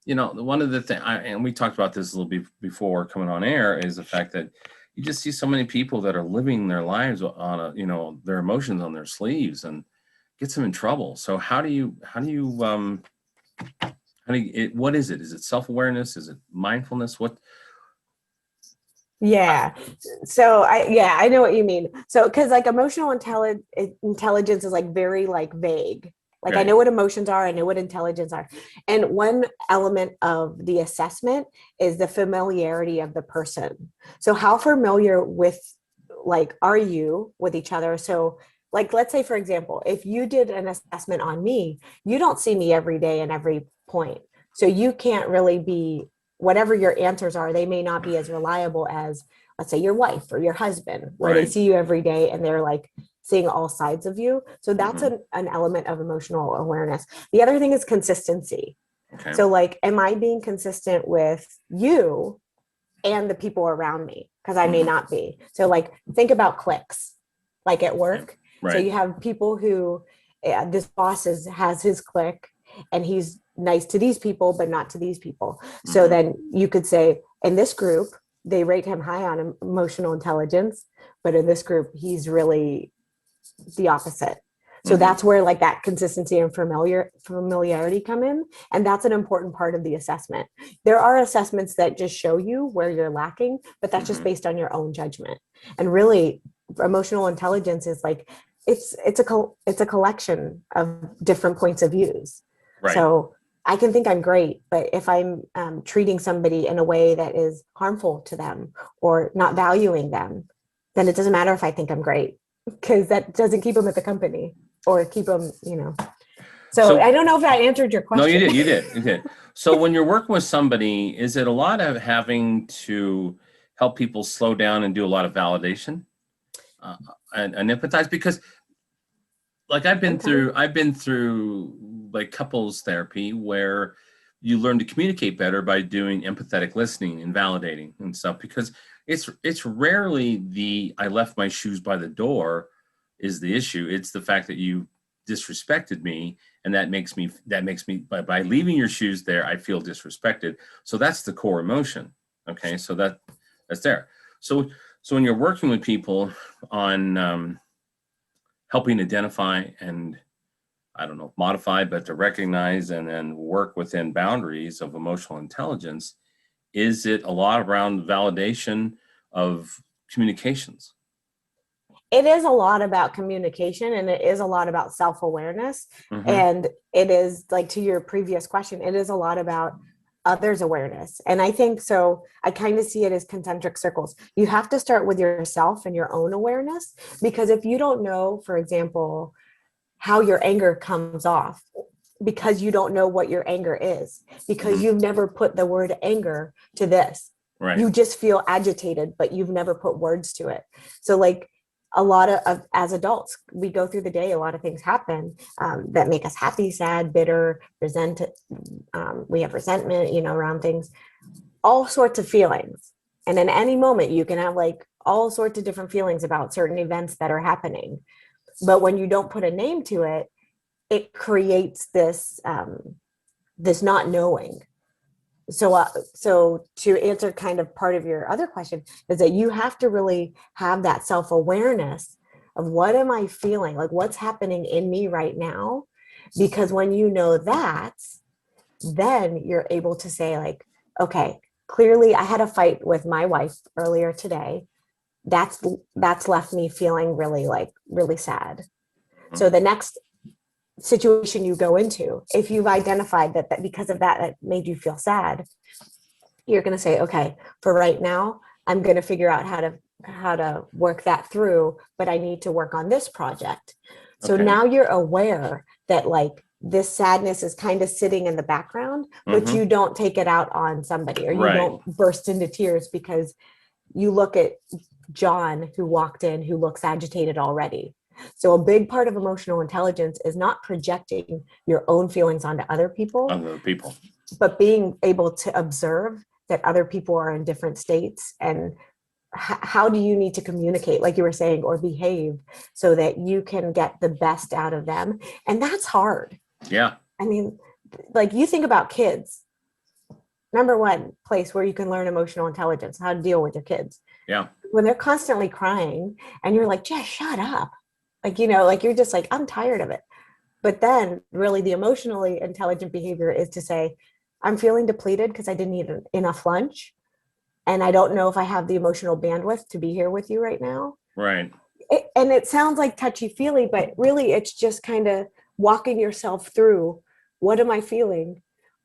[SPEAKER 1] one of the things, and we talked about this a little bit before coming on air, is the fact that you just see so many people that are living their lives on their emotions on their sleeves and gets them in trouble. So what is it? Is it self-awareness? Is it mindfulness? What?
[SPEAKER 2] Yeah. So I know what you mean. So because like emotional intelligence is like very like vague. Like I
[SPEAKER 1] Right.
[SPEAKER 2] know what emotions are, I know what intelligence are. And one element of the assessment is the familiarity of the person. So how familiar with like are you with each other? So like let's say for example, if you did an assessment on me, you don't see me every day and every point. So you can't really be, whatever your answers are, they may not be as reliable as, let's say, your wife or your husband, where they see you every day and they're like seeing all sides of you. So that's an element of emotional awareness. The other thing is consistency.
[SPEAKER 1] Okay.
[SPEAKER 2] So like, am I being consistent with you and the people around me? Because I may not be. So like, think about cliques, like at work.
[SPEAKER 1] Right.
[SPEAKER 2] So you have people who, this boss has his clique and he's nice to these people, but not to these people. So then you could say, in this group, they rate him high on emotional intelligence, but in this group, he's really the opposite. So that's where like that consistency and familiarity come in. And that's an important part of the assessment. There are assessments that just show you where you're lacking, but that's just based on your own judgment. And really, emotional intelligence is like, it's a collection of different points of views.
[SPEAKER 1] Right.
[SPEAKER 2] So I can think I'm great, but if I'm treating somebody in a way that is harmful to them or not valuing them, then it doesn't matter if I think I'm great, because that doesn't keep them at the company or keep them, So I don't know if I answered your question.
[SPEAKER 1] No, you did. So when you're working with somebody, is it a lot of having to help people slow down and do a lot of validation and empathize? Because like I've been through like couples therapy where you learn to communicate better by doing empathetic listening and validating and stuff, because it's rarely the I left my shoes by the door is the issue. It's the fact that you disrespected me, and that makes me by leaving your shoes there, I feel disrespected. So that's the core emotion. Okay, so that's there. So when you're working with people on helping identify and modify, but to recognize and then work within boundaries of emotional intelligence, is it a lot around validation of communications?
[SPEAKER 2] It is a lot about communication, and it is a lot about self-awareness. And it is, like, to your previous question, it is a lot about others' awareness. And I think so. I kind of see it as concentric circles. You have to start with yourself and your own awareness, because if you don't know, for example, how your anger comes off, because you don't know what your anger is, because you've never put the word anger to this.
[SPEAKER 1] Right.
[SPEAKER 2] You just feel agitated, but you've never put words to it. So like, a lot of as adults, we go through the day, a lot of things happen that make us happy, sad, bitter, we have resentment, around things, all sorts of feelings. And in any moment, you can have like all sorts of different feelings about certain events that are happening. But when you don't put a name to it, it creates this not knowing. So to answer kind of part of your other question is that you have to really have that self-awareness of, what am I feeling? Like, what's happening in me right now? Because when you know that, then you're able to say like, okay, clearly I had a fight with my wife earlier today. That's left me feeling really sad. So the next situation you go into, if you've identified that because of that made you feel sad, you're going to say, okay, for right now, I'm going to figure out how to work that through, but I need to work on this project. So now you're aware that like this sadness is kind of sitting in the background, but you don't take it out on somebody, or you don't burst into tears because you look at John who walked in, who looks agitated already. So a big part of emotional intelligence is not projecting your own feelings onto other people, but being able to observe that other people are in different states, and how do you need to communicate, like you were saying, or behave so that you can get the best out of them. And that's hard.
[SPEAKER 1] Yeah.
[SPEAKER 2] I mean, like, you think about kids. Number one place where you can learn emotional intelligence, how to deal with your kids.
[SPEAKER 1] Yeah.
[SPEAKER 2] When they're constantly crying and you're like, just shut up. Like, like you're just like, I'm tired of it. But then really the emotionally intelligent behavior is to say, I'm feeling depleted because I didn't eat enough lunch. And I don't know if I have the emotional bandwidth to be here with you right now.
[SPEAKER 1] Right.
[SPEAKER 2] And it sounds like touchy-feely, but really it's just kind of walking yourself through, what am I feeling?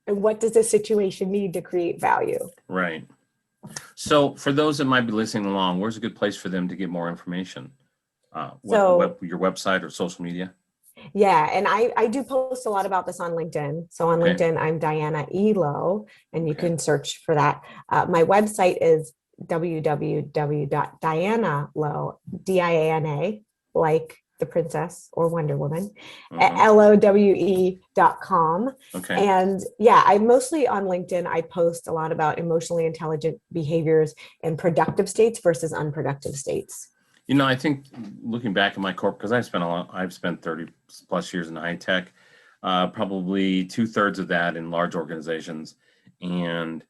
[SPEAKER 2] And what does this situation need to create value?
[SPEAKER 1] Right. So for those that might be listening along, where's a good place for them to get more information? Your website or social media?
[SPEAKER 2] Yeah, and I do post a lot about this on LinkedIn. So on
[SPEAKER 1] Okay.
[SPEAKER 2] LinkedIn, I'm Diana Lowe, and you
[SPEAKER 1] Okay.
[SPEAKER 2] can search for that. My website is www.dianalowe, Diana, like the princess or Wonder Woman,
[SPEAKER 1] Hmm.
[SPEAKER 2] lowe.com.
[SPEAKER 1] Okay.
[SPEAKER 2] And yeah, I mostly on LinkedIn, I post a lot about emotionally intelligent behaviors in productive states versus unproductive states.
[SPEAKER 1] I think looking back at my corp, because I've spent 30 plus years in high tech, probably 2/3 of that in large organizations. And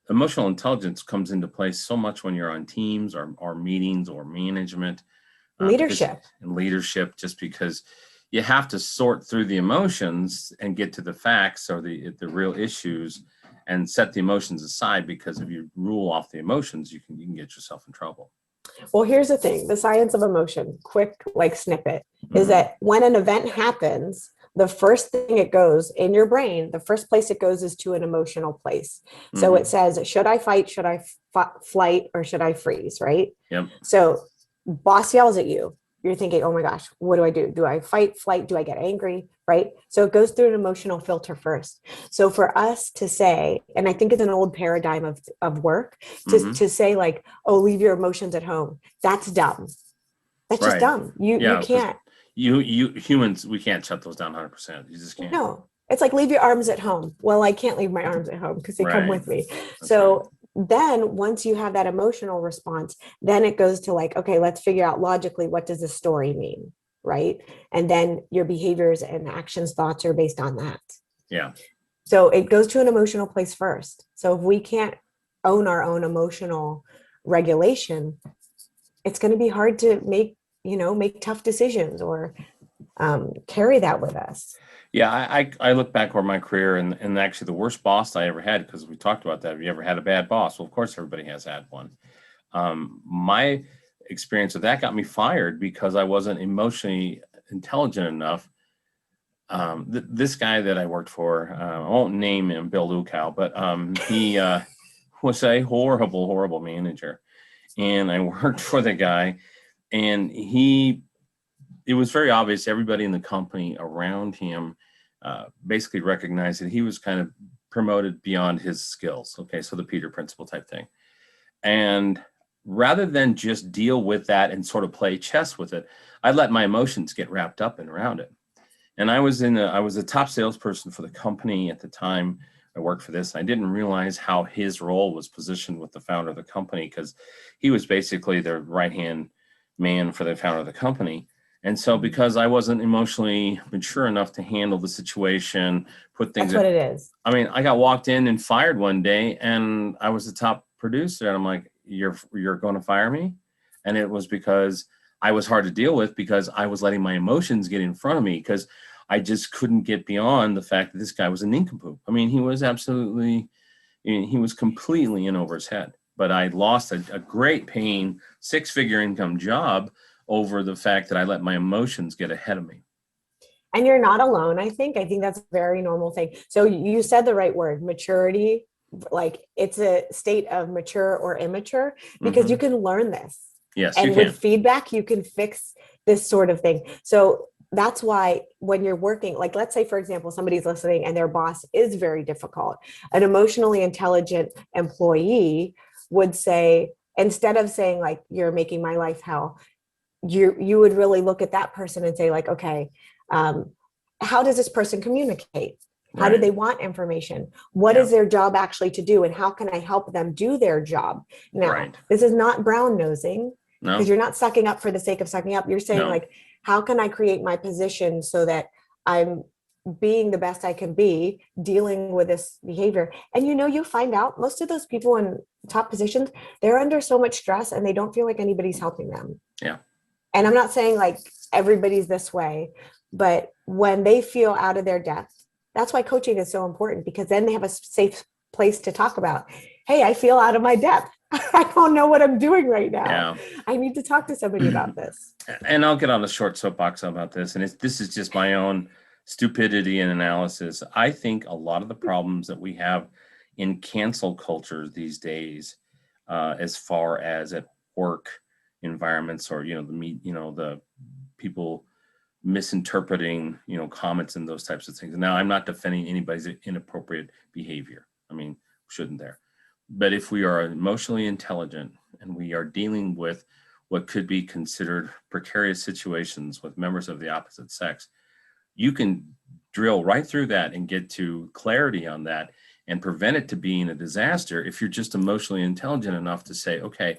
[SPEAKER 1] emotional intelligence comes into play so much when you're on teams or meetings or management, because
[SPEAKER 2] Leadership.
[SPEAKER 1] in leadership, just because you have to sort through the emotions and get to the facts or the real issues and set the emotions aside, because if you rule off the emotions, you can get yourself in trouble.
[SPEAKER 2] Well, here's the thing, the science of emotion, quick like snippet, is
[SPEAKER 1] Hmm.
[SPEAKER 2] that when an event happens, the first thing it goes in your brain, the first place it goes is to an emotional place. So it
[SPEAKER 1] Hmm.
[SPEAKER 2] says, should I fight? Should I flight? Or should I freeze? Right.
[SPEAKER 1] Yep.
[SPEAKER 2] So, boss yells at you. You're thinking, oh my gosh, what do I do? Do I fight, flight? Do I get angry? Right. So it goes through an emotional filter first. So for us to say, and I think it's an old paradigm of work,
[SPEAKER 1] Hmm.
[SPEAKER 2] to say like, oh, leave your emotions at home. That's dumb. That's just
[SPEAKER 1] Right.
[SPEAKER 2] dumb. You
[SPEAKER 1] Yeah, because
[SPEAKER 2] can't.
[SPEAKER 1] you humans, we can't shut those down 100%. You just can't.
[SPEAKER 2] No, it's like leave your arms at home. Well, I can't leave my arms at home because they come
[SPEAKER 1] Right.
[SPEAKER 2] with me.
[SPEAKER 1] That's right.
[SPEAKER 2] So then once you have that emotional response, then it goes to like, okay, let's figure out logically, what does this story mean? Right. And then your behaviors and actions, thoughts are based on that.
[SPEAKER 1] Yeah.
[SPEAKER 2] So it goes to an emotional place first. So if we can't own our own emotional regulation, it's going to be hard to make tough decisions or carry that with us.
[SPEAKER 1] Yeah, I look back over my career, and actually the worst boss I ever had, because we talked about that. Have you ever had a bad boss? Well, of course everybody has had one. My experience with that got me fired because I wasn't emotionally intelligent enough. This guy that I worked for, I won't name him, Bill Lukow, but he was a horrible, horrible manager. And I worked for the guy, and it was very obvious. Everybody in the company around him basically recognized that he was kind of promoted beyond his skills. Okay, so the Peter principle type thing. And rather than just deal with that and sort of play chess with it, I let my emotions get wrapped up and around it. And I was a top salesperson for the company at the time I worked for this. I didn't realize how his role was positioned with the founder of the company, because he was basically the right hand man for the founder of the company. And so, because I wasn't emotionally mature enough to handle the situation, put things
[SPEAKER 2] That's what
[SPEAKER 1] in,
[SPEAKER 2] it is.
[SPEAKER 1] I mean, I got walked in and fired one day, and I was the top producer, and I'm like, you're going to fire me? And it was because I was hard to deal with, because I was letting my emotions get in front of me, because I just couldn't get beyond the fact that this guy was a nincompoop. I mean, he was absolutely, he was completely in over his head. But I lost a great paying 6-figure income job over the fact that I let my emotions get ahead of me.
[SPEAKER 2] And you're not alone. I think that's a very normal thing. So you said the right word, maturity. Like it's a state of mature or immature, because you
[SPEAKER 1] Hmm.
[SPEAKER 2] can learn this,
[SPEAKER 1] Yes, you
[SPEAKER 2] and with
[SPEAKER 1] can.
[SPEAKER 2] feedback you can fix this sort of thing. So that's why when you're working, like let's say for example somebody's listening and their boss is very difficult, an emotionally intelligent employee would say, instead of saying like you're making my life hell, you would really look at that person and say like, okay, um, how does this person communicate? How do
[SPEAKER 1] Right.
[SPEAKER 2] they want information? What
[SPEAKER 1] Yeah.
[SPEAKER 2] is their job actually to do? And how can I help them do their job? Now,
[SPEAKER 1] Right.
[SPEAKER 2] this is not brown nosing, because
[SPEAKER 1] No,
[SPEAKER 2] you're not sucking up for the sake of sucking up. You're saying
[SPEAKER 1] no.
[SPEAKER 2] like, how can I create my position so that I'm being the best I can be dealing with this behavior? And you find out most of those people in top positions, they're under so much stress and they don't feel like anybody's helping them.
[SPEAKER 1] Yeah.
[SPEAKER 2] And I'm not saying like everybody's this way, but when they feel out of their depth, that's why coaching is so important, because then they have a safe place to talk about, hey, I feel out of my depth. I don't know what I'm doing right now.
[SPEAKER 1] Yeah.
[SPEAKER 2] I need to talk to somebody about this.
[SPEAKER 1] And I'll get on a short soapbox about this. And this is just my own stupidity and analysis. I think a lot of the problems that we have in cancel culture these days, as far as at work environments, or the people misinterpreting, comments and those types of things. Now, I'm not defending anybody's inappropriate behavior. I mean, shouldn't there? But if we are emotionally intelligent and we are dealing with what could be considered precarious situations with members of the opposite sex, you can drill right through that and get to clarity on that and prevent it to being a disaster if you're just emotionally intelligent enough to say, okay,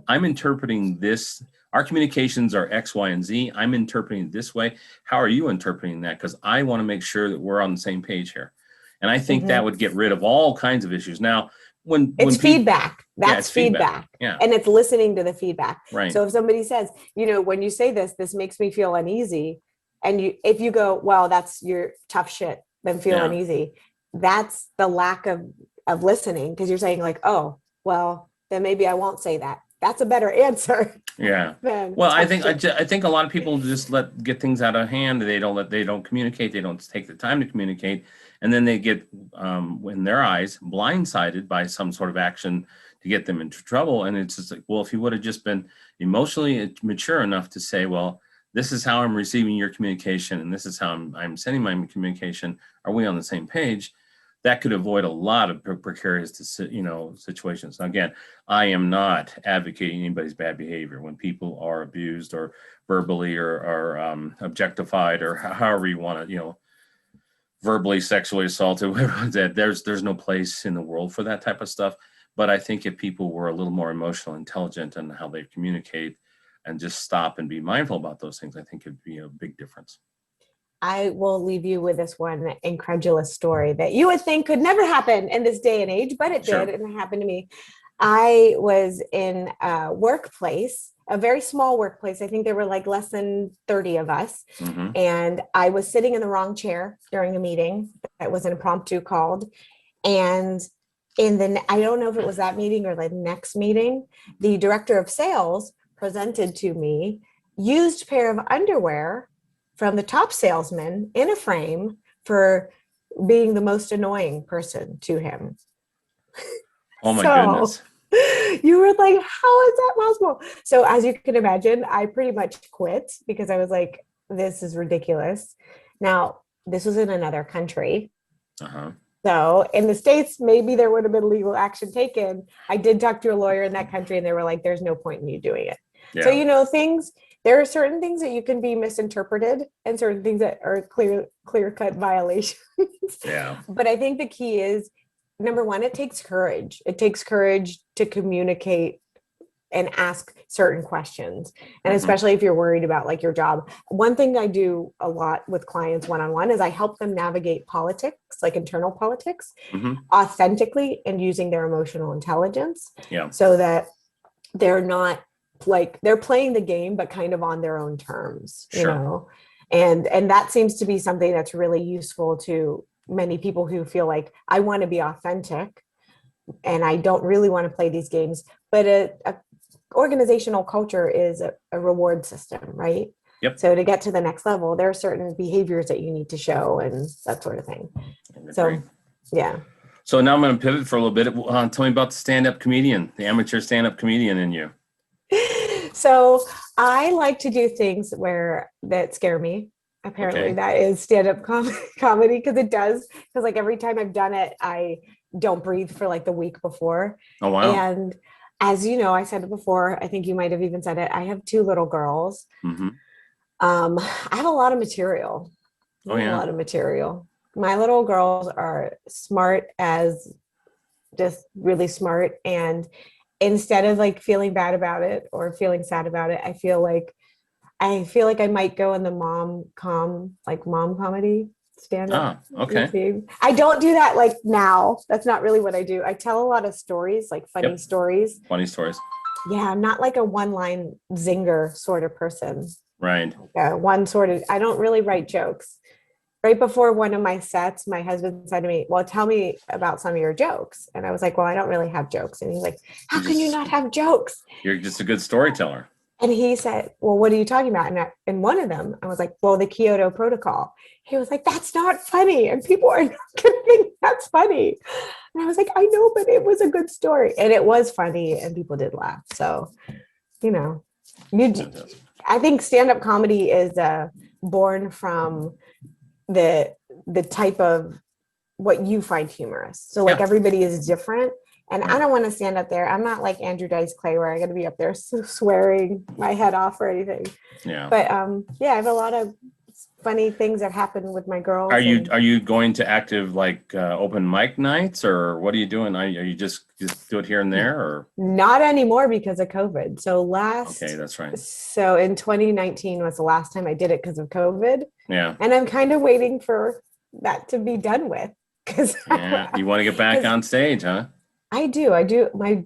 [SPEAKER 1] I'm interpreting this. Our communications are X, Y, and Z. I'm interpreting it this way. How are you interpreting that? Because I want to make sure that we're on the same page here. And I think that would get rid of all kinds of issues. Now, when
[SPEAKER 2] feedback, that's feedback.
[SPEAKER 1] Yeah.
[SPEAKER 2] And it's listening to the feedback.
[SPEAKER 1] Right.
[SPEAKER 2] So if somebody says, when you say this makes me feel uneasy. And if you go, well, that's your tough shit, then feel uneasy. That's the lack of listening, because you're saying like, oh, well, then maybe I won't say that. That's a better answer.
[SPEAKER 1] Yeah. Well, I think a lot of people just get things out of hand. They don't communicate. They don't take the time to communicate. And then they get, in their eyes, blindsided by some sort of action to get them into trouble. And it's just like, well, if you would have just been emotionally mature enough to say, well, this is how I'm receiving your communication, and this is how I'm sending my communication. Are we on the same page? That could avoid a lot of precarious, situations. Now, again, I am not advocating anybody's bad behavior when people are abused or verbally or objectified, or however you want to, verbally sexually assaulted. That there's no place in the world for that type of stuff. But I think if people were a little more emotional, intelligent in how they communicate, and just stop and be mindful about those things, I think it'd be a big difference.
[SPEAKER 2] I will leave you with this one incredulous story that you would think could never happen in this day and age, but it did, and it happened to me. I was in a workplace, a very small workplace. I think there were like less than 30 of us. And I was sitting in the wrong chair during a meeting that was an impromptu called. And I don't know if it was that meeting or the next meeting, the director of sales presented to me used pair of underwear from the top salesman in a frame for being the most annoying person to him.
[SPEAKER 1] Oh my goodness.
[SPEAKER 2] You were like, how is that possible? So as you can imagine, I pretty much quit because I was like, this is ridiculous. Now, this was in another country. So in the States, maybe there would have been legal action taken. I did talk to a lawyer in that country and they were like, there's no point in you doing it. Yeah. So, there are certain things that you can be misinterpreted and certain things that are clear-cut violations.
[SPEAKER 1] Yeah.
[SPEAKER 2] But I think the key is, number one, it takes courage. It takes courage to communicate and ask certain questions. And especially if you're worried about like your job. One thing I do a lot with clients one-on-one is I help them navigate politics, like internal politics, authentically and using their emotional intelligence.
[SPEAKER 1] Yeah.
[SPEAKER 2] So that they're not like they're playing the game, but kind of on their own terms, and that seems to be something that's really useful to many people who feel like I want to be authentic and I don't really want to play these games, but a organizational culture is a reward system, right?
[SPEAKER 1] Yep.
[SPEAKER 2] So to get to the next level, there are certain behaviors that you need to show and that sort of thing. So, yeah.
[SPEAKER 1] So now I'm going to pivot for a little bit. Tell me about the stand-up comedian, the amateur stand-up comedian in you.
[SPEAKER 2] So I like to do things that scare me. Apparently that is stand-up comedy because it does. Because like every time I've done it, I don't breathe for like the week before.
[SPEAKER 1] Oh, wow.
[SPEAKER 2] And as you know, I said it before, I think you might have even said it. I have 2 little girls. I have a lot of material. A lot of material. My little girls are smart as just really smart. And instead of like feeling bad about it or feeling sad about it, I feel like I might go in the mom comedy stand-up. I don't do that like now. That's not really what I do. I tell a lot of stories, like funny stories.
[SPEAKER 1] Funny stories.
[SPEAKER 2] Yeah, I'm not like a one-line zinger sort of person.
[SPEAKER 1] Right.
[SPEAKER 2] I don't really write jokes. Right before one of my sets, my husband said to me, well, tell me about some of your jokes. And I was like, well, I don't really have jokes. And he's like, how can you not have jokes?
[SPEAKER 1] You're just a good storyteller.
[SPEAKER 2] And he said, well, what are you talking about? And one of them, I was like, well, the Kyoto Protocol. He was like, that's not funny. And people are not going to think that's funny. And I was like, I know, but it was a good story. And it was funny and people did laugh. So, I think stand-up comedy is born from the type of what you find humorous. So like everybody is different. And I don't want to stand up there. I'm not like Andrew Dice Clay where I got to be up there swearing my head off or anything.
[SPEAKER 1] Yeah.
[SPEAKER 2] But I have a lot of funny things that happen with my girls.
[SPEAKER 1] Are you going to active like open mic nights, or what are you doing? Are you just do it here and there, or
[SPEAKER 2] not anymore because of COVID? So
[SPEAKER 1] okay, that's right.
[SPEAKER 2] So in 2019 was the last time I did it because of COVID.
[SPEAKER 1] Yeah.
[SPEAKER 2] And I'm kind of waiting for that to be done with, because
[SPEAKER 1] you want to get back on stage, huh?
[SPEAKER 2] I do.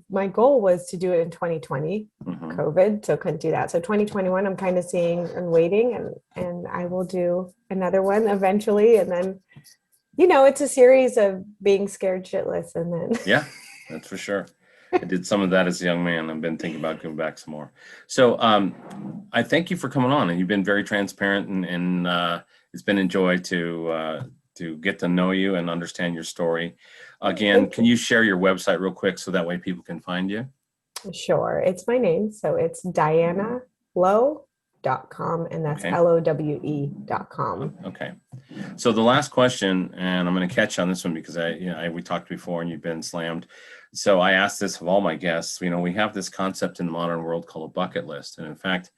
[SPEAKER 2] My goal was to do it in 2020, COVID, so couldn't do that. So 2021, I'm kind of seeing and waiting, and I will do another one eventually. And then, it's a series of being scared shitless. And then
[SPEAKER 1] yeah, that's for sure. I did some of that as a young man. I've been thinking about going back some more. So I thank you for coming on, and you've been very transparent, and it's been a joy to get to know you and understand your story. Again, can you share your website real quick so that way people can find you?
[SPEAKER 2] Sure. It's my name. So it's dianalowe.com, and that's LOWE.com.
[SPEAKER 1] Okay. So the last question, and I'm going to catch you on this one because we talked before and you've been slammed. So I asked this of all my guests. We have this concept in the modern world called a bucket list. And in fact,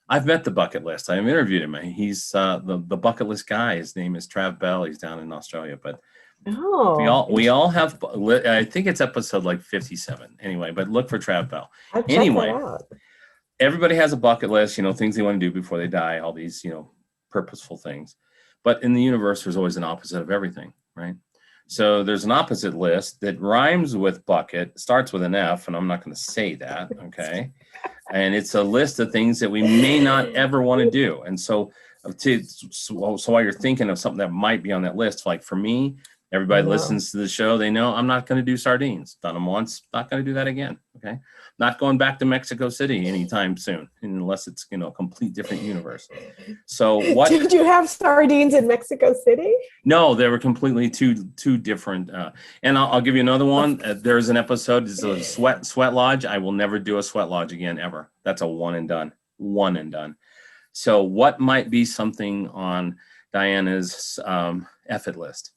[SPEAKER 1] I've met the bucket list. I've interviewed him. He's the bucket list guy. His name is Trav Bell. He's down in Australia, but we all have, I think it's episode like 57 anyway, but look for Trav Bell. Anyway, everybody has a bucket list, things they want to do before they die, all these, purposeful things. But in the universe, there's always an opposite of everything, right? So there's an opposite list that rhymes with bucket, starts with an F, and I'm not going to say that, okay? And it's a list of things that we may not ever want to do. And so while you're thinking of something that might be on that list, like for me, everybody listens to the show, they know I'm not going to do sardines. Done them once, not going to do that again, okay? Not going back to Mexico City anytime soon, unless it's, a complete different universe. So what
[SPEAKER 2] did you have sardines in Mexico City?
[SPEAKER 1] No, they were completely two different. And I'll give you another one. There's an episode. It's a sweat lodge. I will never do a sweat lodge again, ever. That's a one and done. So what might be something on Diana's F it list?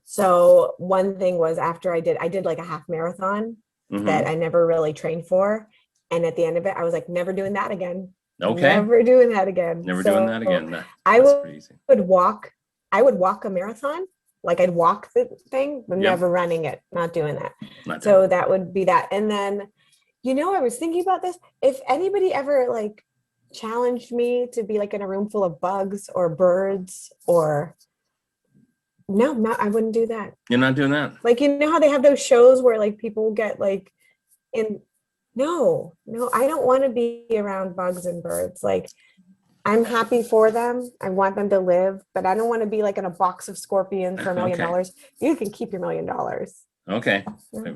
[SPEAKER 2] So one thing was after I did like a half marathon that I never really trained for. And at the end of it, I was like, never doing that again.
[SPEAKER 1] Okay.
[SPEAKER 2] Never doing that again.
[SPEAKER 1] Doing that again. That's
[SPEAKER 2] pretty easy. I would walk a marathon. Like I'd walk the thing, but never running it. Not doing that. So that would be that. And then, I was thinking about this. If anybody ever like challenged me to be like in a room full of bugs or birds or I wouldn't do that.
[SPEAKER 1] You're not doing that.
[SPEAKER 2] Like, how they have those shows where like people get like no, I don't want to be around bugs and birds. Like I'm happy for them. I want them to live, but I don't want to be like in a box of scorpions for $1 million. You can keep your $1 million.
[SPEAKER 1] Okay.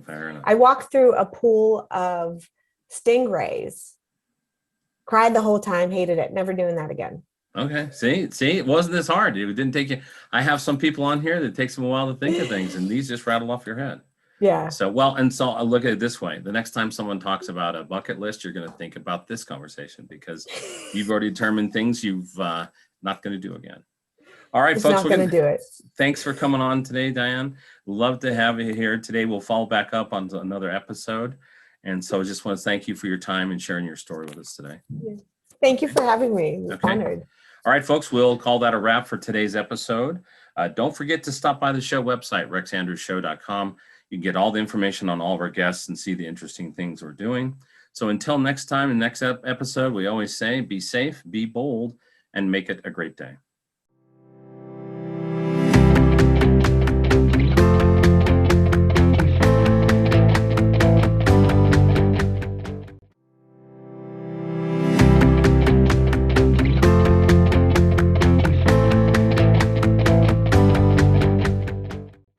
[SPEAKER 1] Fair enough.
[SPEAKER 2] I walked through a pool of stingrays, cried the whole time, hated it, never doing that again.
[SPEAKER 1] Okay. See, it wasn't this hard. It didn't take you. I have some people on here that it takes them a while to think of things, and these just rattle off your head.
[SPEAKER 2] Yeah.
[SPEAKER 1] So I look at it this way. The next time someone talks about a bucket list, you're going to think about this conversation because you've already determined things you've not going to do again. All right, folks.
[SPEAKER 2] We're going to do it.
[SPEAKER 1] Thanks for coming on today, Diane. Love to have you here today. We'll follow back up on another episode. And so I just want to thank you for your time and sharing your story with us today.
[SPEAKER 2] Yeah. Thank you for having me. Honored.
[SPEAKER 1] All right, folks, we'll call that a wrap for today's episode. Don't forget to stop by the show website, rexandrewshow.com. You can get all the information on all of our guests and see the interesting things we're doing. So until next time, the next episode, we always say, be safe, be bold, and make it a great day.